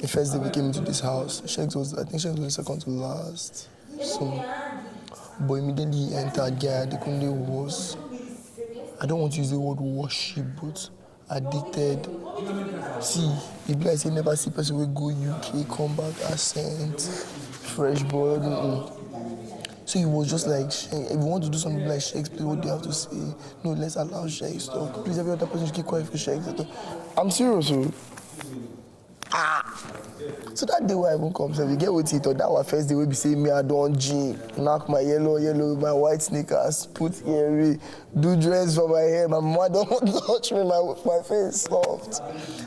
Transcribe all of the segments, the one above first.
the first day we came into this house, Sheggz was the second to last. So, but immediately he entered, guy Adekunle was, I don't want to use the word worship, but addicted. See, it be like say never see person will go UK, come back, accent, fresh boy. So he was just like, if you want to do something like Sheggz, please, what do you have to say? No, let's allow Sheggz to talk. Please, every other person should keep quiet for Sheggz. I'm serious, so. So that day when I even come, so you get what he thought, that was first day we be saying me, I don't gym, knock my yellow, my white sneakers, put earring, do dress for my hair. My mom don't touch me, my face soft.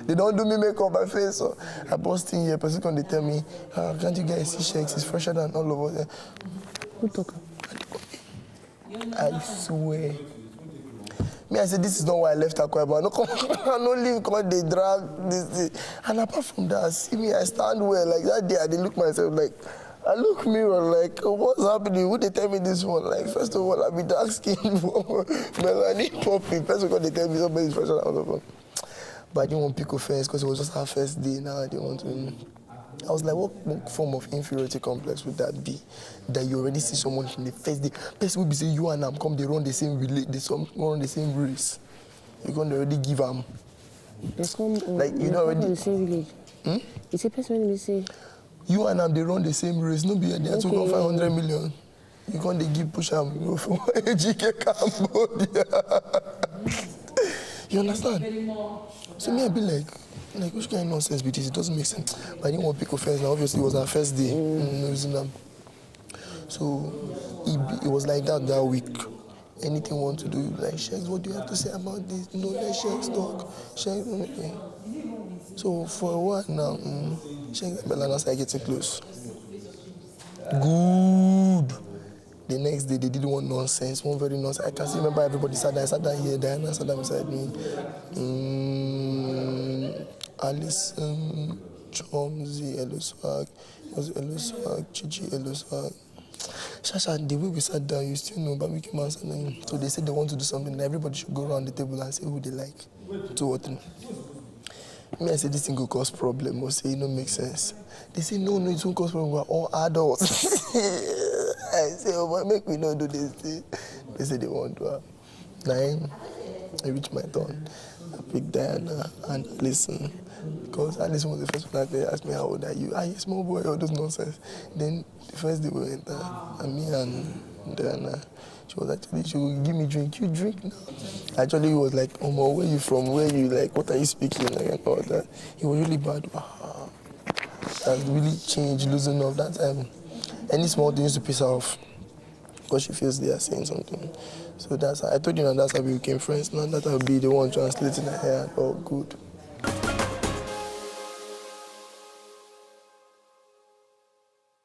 They don't do me makeup, my face. So I bust in here, person come, they tell me, can't you guys see Sheggz? It's fresher than all of us. Who talk? I swear. Me, I said, this is not why I left Akwa, but I don't leave because they drag this thing. And apart from that, see me, I stand well. Like that day, I didn't look myself like, I look mirror, like, what's happening? Would they tell me this one? Like, first of all, I be dark skinned, melanin popping. First of all, they tell me somebody's fresher than all of them. But I didn't want to pick offense because it was just our first day. Now I didn't want to. I was like, what form of inferiority complex would that be? That you already see someone in the first day. Person will be saying, you and them come, they run the same run the same race. You're going to already give them. They come, like, you know already. The same village. It's a person when we say. You and them, they run the same race. No be they are okay. 500 million. You can't they give push them, you know, for GK Cambodia. You understand? So me, I be like, which kind of nonsense with this? It doesn't make sense. But I didn't want to pick offense. Now, obviously, it was our first day in New Zealand. So it was like that week. Anything you want to do, like, Sheggz, what do you have to say about this? No, let Sheggz talk. Sheggz, so for a while now, Sheggz and Bella started getting close. Good. The next day, they didn't want nonsense, one very nonsense. I can still remember everybody sat down. I sat down here, Diana sat down beside me. Alison, Chomzi, Eloswag, Chichi, Eloswag. Shasha, the way we sat down, you still know, but we came out sat down. So they said they want to do something, and everybody should go around the table and say who they like. 2 or 3. Me, I said this thing could cause problem, or say it don't make sense. They say no, it won't cause problem, we're all adults. I say, oh, but make me not do this thing. They say they want to. 9, I reached my turn. I picked Diana and Alison. Because Alison was the first one that asked me, how old are you? Are you a small boy? All those nonsense. Then the first day we went there, and me and Diana, she would give me drink. You drink now. Actually, he was like, oh, where you from? Where you like? What are you speaking? Like, and all that. He was really bad. That really changed, losing off that time. Any small thing used to piss her off because she feels they are saying something. So that's how, I told you now that's how we became friends. Now that I'll be the one translating her hair. Oh, good.